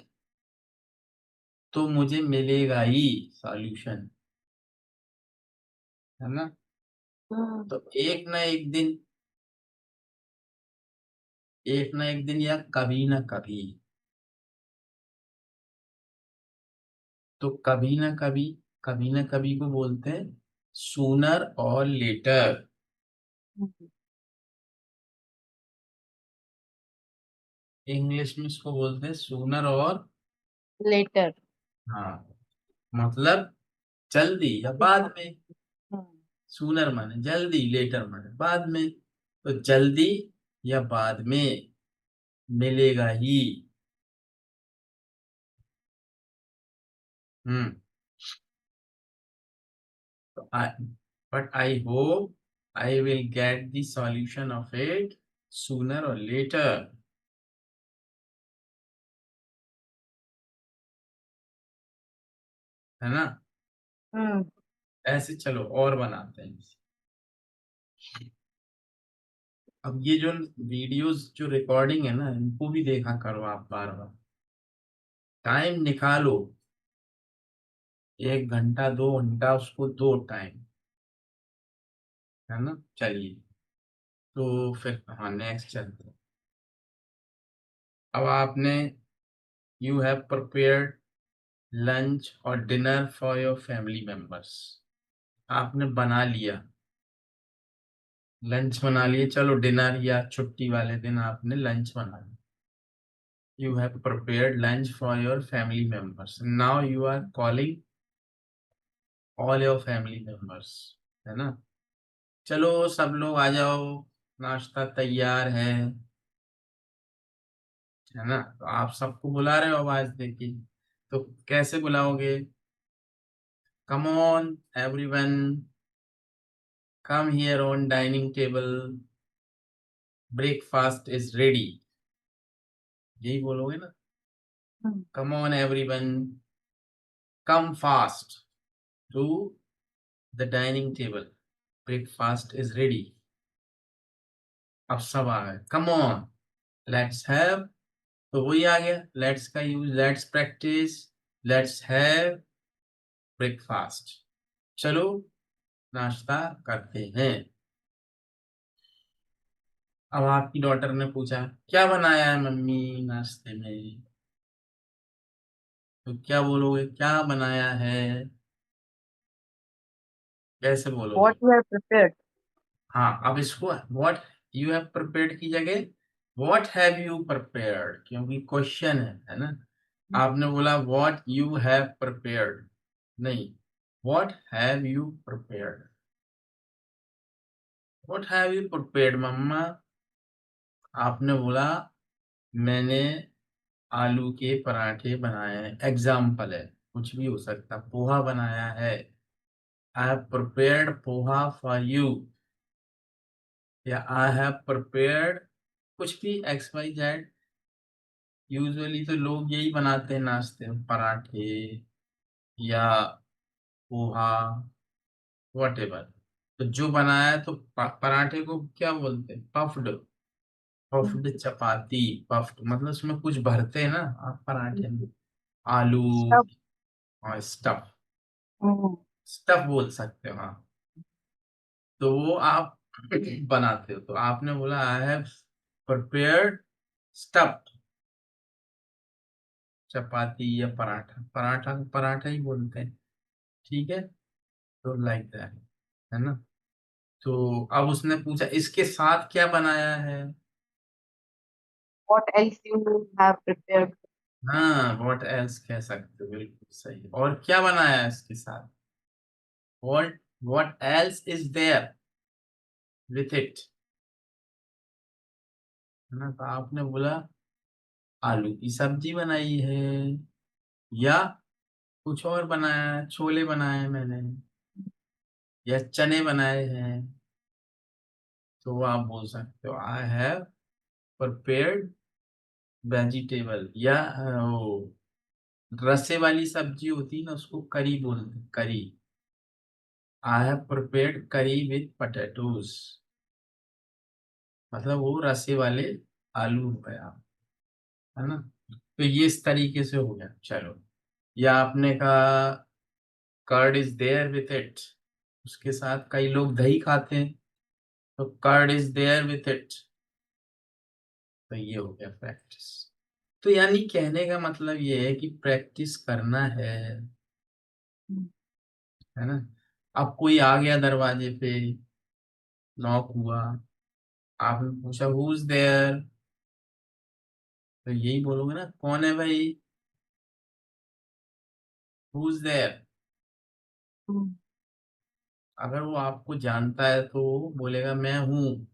Speaker 2: तो मुझे मिलेगा ही सॉल्यूशन, है ना। तो एक न एक दिन, एक न एक दिन या कभी ना कभी, तो कभी ना कभी को बोलते हैं सूनर और लेटर। इंग्लिश में इसको बोलते हैं सूनर और,
Speaker 1: लेटर।
Speaker 2: हाँ, मतलब जल्दी या बाद में। सूनर माने जल्दी, लेटर माने बाद में, तो जल्दी या बाद में मिलेगा ही। हम्म तो but I hope I will get the solution of it sooner और लेटर, है ना।
Speaker 1: हम्म।
Speaker 2: ऐसे चलो और बनाते हैं। अब ये जो वीडियोस जो रिकॉर्डिंग है ना, इनको भी देखा करो आप बार बार, टाइम निकालो, 1 घंटा 2 घंटा उसको दो टाइम, है ना। चलिए, तो फिर हाँ नेक्स्ट चलते हैं। अब आपने, यू हैव प्रिपेयर्ड लंच और dinner for your family members, आपने बना लिया, लंच बना लिए, चलो डिनर या छुट्टी वाले दिन आपने लंच बना लिया। You have prepared lunch for your family members, now you are calling all your family members, है ना। चलो सब लोग आ जाओ, नाश्ता तैयार है ना। तो आप सबको बुला रहे हो आवाज देके, तो कैसे बुलाओगे? Come on everyone, come here on dining table, breakfast is ready, यही बोलोगे ना। Come on everyone, come fast to the dining table, breakfast is ready. अब सब आ गए, कम ऑन लेट्स हैव, तो वही आ गया, लेट्स का use, let's practice, let's have breakfast, चलो नाश्ता करते हैं। अब आपकी डॉटर ने पूछा क्या बनाया है मम्मी नाश्ते में, तो क्या बोलोगे, क्या बनाया है, कैसे
Speaker 1: What
Speaker 2: बोलोगे?
Speaker 1: you have prepared?
Speaker 2: हाँ, अब इसको व्हाट यू हैव प्रिपेयर्ड की जगह व्हाट हैव यू प्रिपेयर्ड, क्योंकि क्वेश्चन है ना। आपने बोला व्हाट यू हैव प्रिपेयर्ड, नहीं, what have you prepared, what have you prepared mamma. आपने बोला मैंने आलू के पराठे बनाए हैं, एग्जाम्पल है, कुछ भी हो सकता, पोहा बनाया है, I have prepared poha for you, या आई हैव प्रिपेयर्ड कुछ भी एक्स वाई जेड। यूजुअली तो लोग यही बनाते हैं नाश्ते में, पराठे या पोहा, वट एवर। तो जो बनाया है, तो पराठे को क्या बोलते हैं, पफ्ड, पफ्ड चपाती, पफ्ड मतलब उसमें कुछ भरते हैं ना आप पराठे में, आलू
Speaker 1: Stuff.
Speaker 2: और स्टफ, स्टफ बोल सकते हो, हाँ। तो वो आप बनाते हो, तो आपने बोला आई हैव prepared stuffed चपाती या पराठा, पराठा पराठा ही बोलते हैं, ठीक है। तो लाइक दैट, है ना। तो अब उसने पूछा इसके साथ क्या बनाया है।
Speaker 1: What else you have prepared?
Speaker 2: हाँ, व्हाट एल्स कह सकते हो, बिल्कुल सही। और क्या बनाया है इसके साथ, what else is there with it, है ना। तो आपने बोला आलू की सब्जी बनाई है, या कुछ और बनाया है, छोले बनाए हैं मैंने, या चने बनाए हैं। तो वो आप बोल सकते हो आई हैव प्रिपेयर्ड वेजिटेबल, या वो रसे वाली सब्जी होती है ना, उसको करी बोलते हैं, करी। आई हैव प्रिपेयर्ड करी विथ पोटैटोज, मतलब वो रसे वाले आलू हो गया, है ना। तो ये इस तरीके से हो गया। चलो, या आपने कहा curd is there with it, उसके साथ कई लोग दही खाते हैं, तो curd is there with it, तो ये हो गया प्रैक्टिस। तो यानी कहने का मतलब ये है कि प्रैक्टिस करना है ना। अब कोई आ गया दरवाजे पे, नॉक हुआ, आपने पूछा हु इज देयर, तो यही बोलोगे ना, कौन है भाई, हु इज देयर। अगर वो आपको जानता है तो वो बोलेगा मैं हूँ,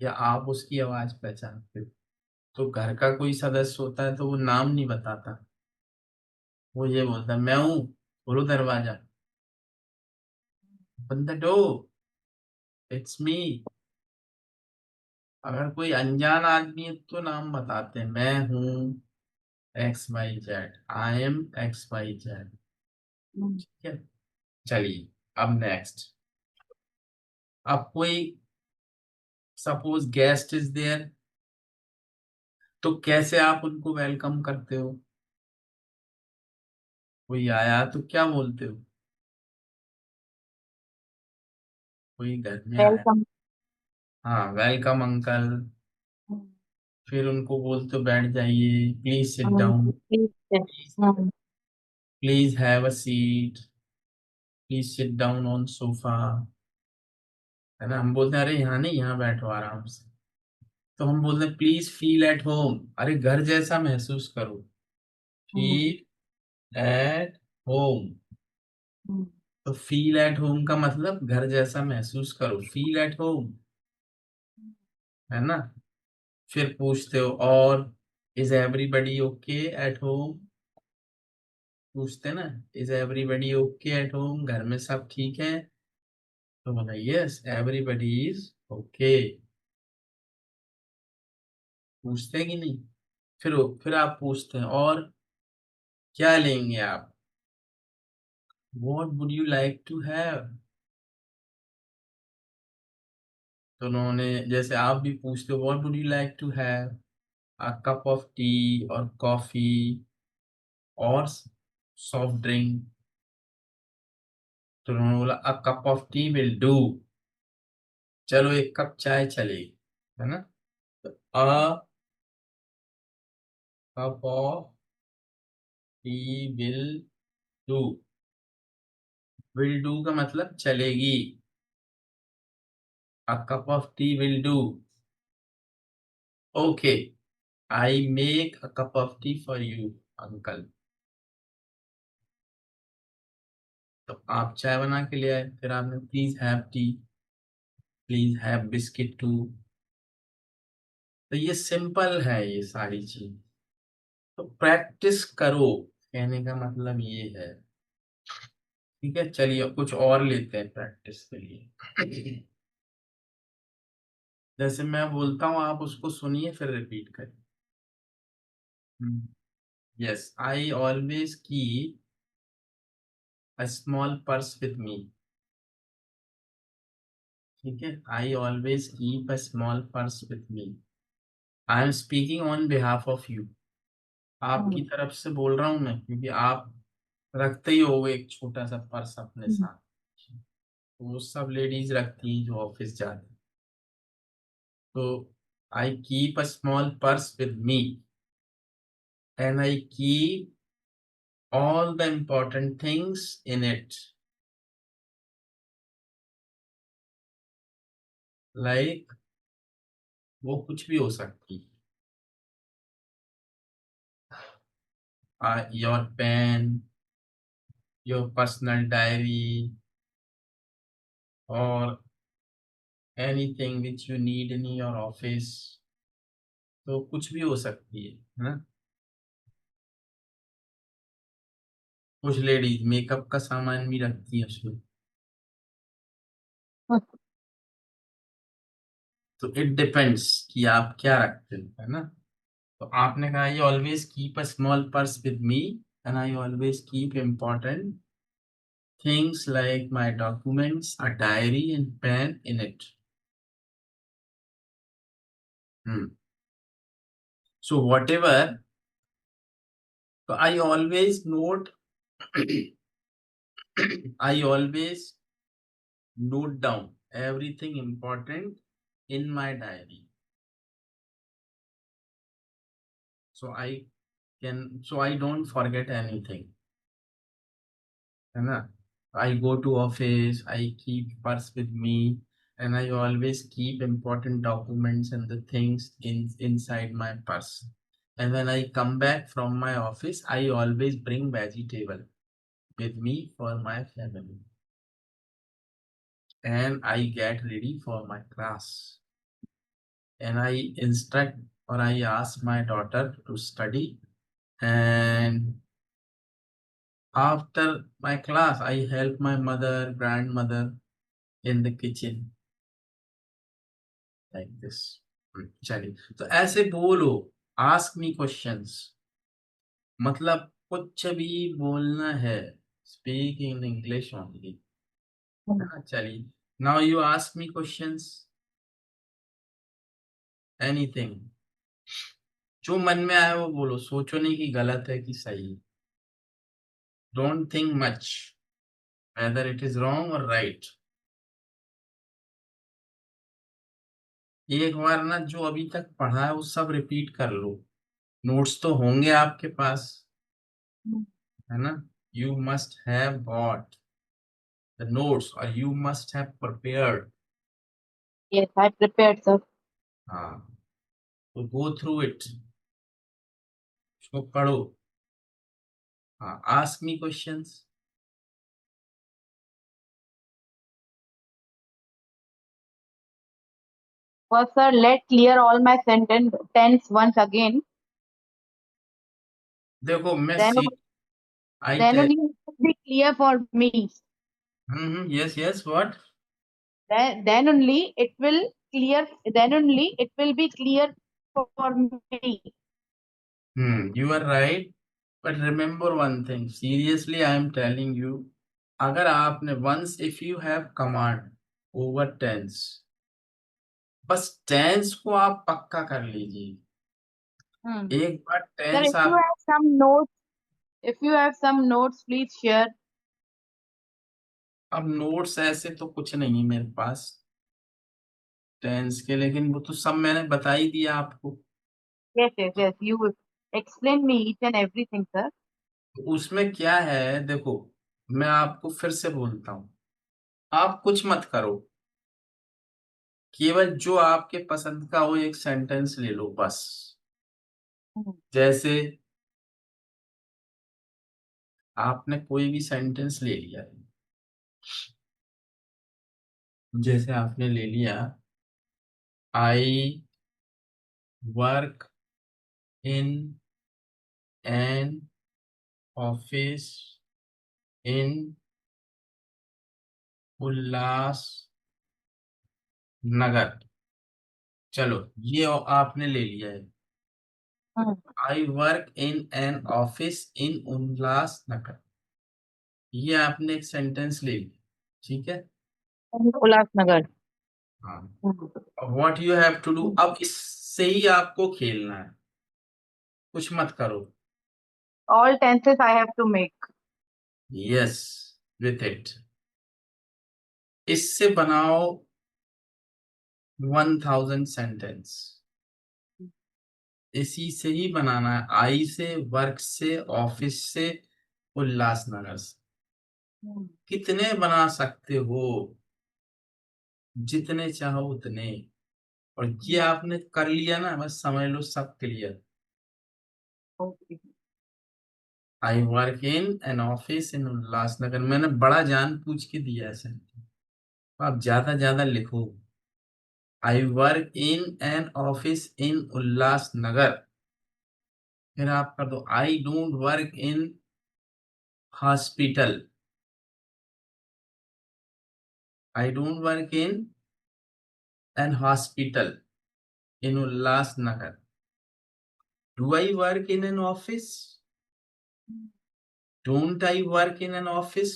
Speaker 2: या आप उसकी आवाज पहचानते हो। तो घर का कोई सदस्य होता है तो वो नाम नहीं बताता, वो ये बोलता है मैं हूँ, खोलो दरवाजा, open the door, it's me. अगर कोई अनजान आदमी है तो नाम बताते हैं, मैं हूँ X Y Z, I am X Y Z, ठीक है। चलिए, अब नेक्स्ट, अब कोई सपोज गेस्ट इज देयर, तो कैसे आप उनको वेलकम करते हो। कोई आया तो क्या बोलते हो, कोई घर में आया,
Speaker 1: Welcome.
Speaker 2: हाँ वेलकम अंकल। फिर उनको बोलते हो बैठ जाइए, please sit down,
Speaker 1: Please sit.
Speaker 2: Please have a seat, please sit down on sofa, है ना। हम बोलते हैं अरे यहाँ नहीं, यहाँ बैठो आराम से। तो हम बोलते हैं प्लीज फील एट होम, अरे घर जैसा महसूस करो, फील एट होम। तो फील एट होम का मतलब घर जैसा महसूस करो, फील एट होम, है ना। फिर पूछते हो और is everybody okay at home, पूछते ना, is everybody okay at home, घर में सब ठीक है। तो बोला यस एवरीबडी इज ओके, पूछते हैं कि नहीं। फिर आप पूछते हैं और क्या लेंगे आप, what would you like to have. तो उन्होंने, जैसे आप भी पूछते हो what would you like to have, a cup of tea और कॉफी और सॉफ्ट ड्रिंक। तो उन्होंने बोला a cup of tea will do, चलो एक कप चाय चलेगी, है ना। तो a cup of tea will do, will do का मतलब चलेगी, a cup of tea will do, okay I make a cup of tea for you uncle. तो आप चाय बना के ले आए, फिर आपने please have tea, please have biscuit too. तो ये सिंपल है ये सारी चीज, तो प्रैक्टिस करो, कहने का मतलब ये है। ठीक है, चलिए कुछ और लेते हैं प्रैक्टिस के लिए। जैसे मैं बोलता हूँ आप उसको सुनिए फिर रिपीट करिए। Yes I always keep a small purse with me, ठीक है। I always keep a small purse with me, I am speaking on behalf of you, आपकी तरफ से बोल रहा हूँ मैं, क्योंकि आप रखते ही होगे एक छोटा सा पर्स अपने साथ, वो सब लेडीज रखती हैं जो ऑफिस जाती हैं। तो I keep a small purse with me and I keep all the important things in it. Like वो कुछ भी हो सकती है. Your pen, your personal diary, or anything which you need in your office. तो कुछ भी हो सकती है ना. कुछ लेडीज मेकअप का सामान भी रखती है उसमें. तो इट डिपेंड्स कि आप क्या रखते हो, है ना. तो आपने कहा I always keep a small purse with me and I always keep important things like my documents, a diary, and pen in it. So whatever, so I always note, I always note down everything important in my diary. So I don't forget anything. है ना. I go to office, I keep purse with me, and I always keep important documents and the things inside my purse. And when I come back from my office, I always bring vegetable with me for my family. And I get ready for my class. And I instruct or I ask my daughter to study. And after my class, I help my mother, grandmother in the kitchen. Like this. चलिए तो ऐसे बोलो. Ask me questions. मतलब कुछ भी बोलना है. Speak in English only. चलिए. Now you ask me questions. Anything जो मन में आए वो बोलो. सोचो नहीं कि गलत है कि सही. Don't think much whether it is wrong और राइट. एक बार ना जो अभी तक पढ़ा है वो सब रिपीट कर लो. नोट्स तो होंगे आपके पास, है ना. You must have got the notes or you must have prepared.
Speaker 1: Yes, I prepared, sir.
Speaker 2: So go through it. उसको पढ़ो. Ask me questions.
Speaker 1: First, sir, let clear all my sentence tense once again.
Speaker 2: देखो मैं
Speaker 1: Then,
Speaker 2: I
Speaker 1: then
Speaker 2: tell.
Speaker 1: only it will be clear for me.
Speaker 2: Yes, what?
Speaker 1: Then only it will clear. Then only it will be clear for me.
Speaker 2: You are right. But remember one thing. Seriously, I am telling you. अगर आपने once if you have command over tense, बस tense को आप पक्का कर लीजिए. एक बार
Speaker 1: Sir,
Speaker 2: tense
Speaker 1: if you
Speaker 2: आप.
Speaker 1: have some notes, please share.
Speaker 2: अब नोट्स ऐसे तो कुछ नहीं है मेरे पास टेंस के, लेकिन वो तो सब मैंने बता ही दिया आपको.
Speaker 1: Yes. You explain me each and everything, sir.
Speaker 2: तो उसमें क्या है देखो. मैं आपको फिर से बोलता हूँ. आप कुछ मत करो. केवल जो आपके पसंद का हो एक सेंटेंस ले लो बस. जैसे आपने कोई भी सेंटेंस ले लिया. जैसे आपने ले लिया I work in an office in Ulhasnagar. चलो ये आपने ले लिया है. I work in an office in Ulhasnagar. ये आपने एक सेंटेंस ले लिया. ठीक है.
Speaker 1: उल्लासनगर.
Speaker 2: हाँ. What you have to do. अब इससे ही आपको खेलना है. कुछ मत करो.
Speaker 1: All tenses I have to make.
Speaker 2: Yes with it. इससे बनाओ 1000 सेंटेंस. इसी से ही बनाना है, आई से, वर्क से, ऑफिस से, उल्लासनगर से। कितने बना सकते हो? जितने चाहो उतने। और ये आपने कर लिया ना, बस समझ लो सब clear.
Speaker 1: Okay.
Speaker 2: I work in an office in Ulhasnagar. मैंने बड़ा जान पूछ के दिया है सर, तो आप ज्यादा ज्यादा लिखो। I work in an office in Ulhasnagar. फिर आप कर दो, I don't work in hospital. I don't work in an hospital in Ulhasnagar. Do I work in an office? Don't I work in an office?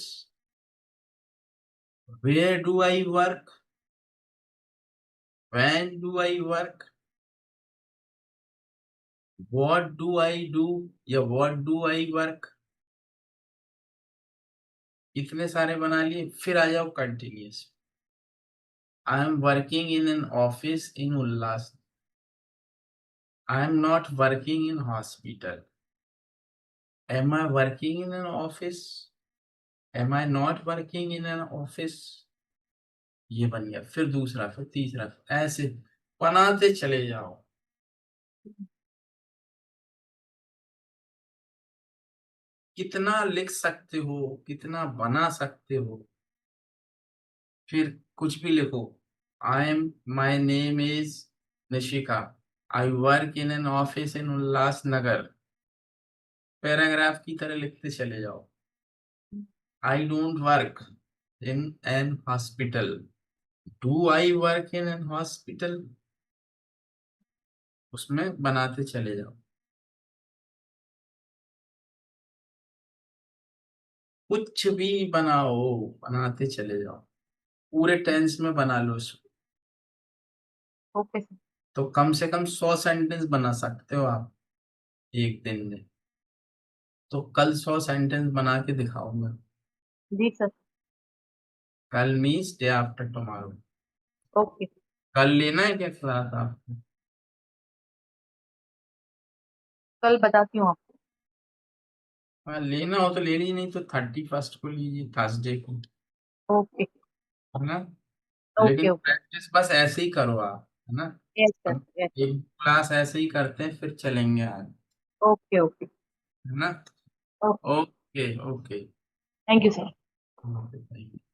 Speaker 2: Where do I work? When do I work? What do I do या what do I work? इतने सारे बना लिए, फिर आ जाओ continuous. I am working in an office in Ulhas. I am not working in hospital. Am I working in an office? Am I not working in an office? ये बन गया। फिर दूसरा, फिर तीसरा, ऐसे बनाते चले जाओ। कितना लिख सकते हो, कितना बना सकते हो। फिर कुछ भी लिखो। I am, my name is Nishika. I work in an office in Ulhasnagar. Paragraph की तरह लिखते चले जाओ। आई don't work in an hospital. Do I work in an hospital? उसमें बनाते चले जाओ। कुछ भी बनाओ, बनाते चले जाओ। पूरे टेंस में बना लो उसको।
Speaker 1: Okay sir.
Speaker 2: तो कम से कम 100 सेंटेंस बना सकते हो आप एक दिन में। तो कल 100 सेंटेंस बना के दिखाऊंगा।
Speaker 1: जी सर।
Speaker 2: कल means day after tomorrow.
Speaker 1: Okay.
Speaker 2: कल लेना है क्या क्लास आपको?
Speaker 1: कल बताती हूँ आपको।
Speaker 2: हाँ, लेना हो तो ले लीजिए, नहीं तो 31 को लीजिए, थर्सडे को।
Speaker 1: ओके।
Speaker 2: है ना?
Speaker 1: ओके।
Speaker 2: लेकिन
Speaker 1: ओके।
Speaker 2: प्रैक्टिस बस ऐसे ही करो आप, है ना?
Speaker 1: Yes sir.
Speaker 2: हम
Speaker 1: यस सर।
Speaker 2: एक क्लास ऐसे ही करते हैं, फिर चलेंगे आगे।
Speaker 1: ओके। ओके।
Speaker 2: है ना?
Speaker 1: Okay.
Speaker 2: Okay okay.
Speaker 1: Thank you sir.
Speaker 2: Okay.